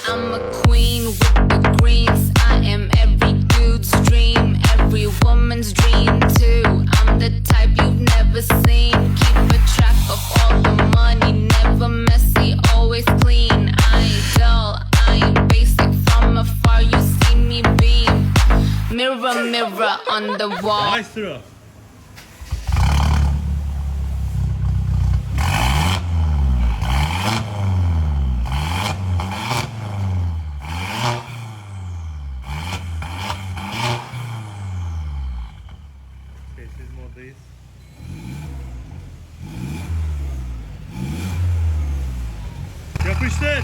I'm a queen with the greens. I am every dude's dream, every woman's dream too. I'm the type you've never seen. Keep a track of all the money, never messy, always clean. I ain't dull, I ain't basic. From afar you see me beam. Mirror, mirror on the wall. Nice throw. Sessiz moddayız. Yapıştır.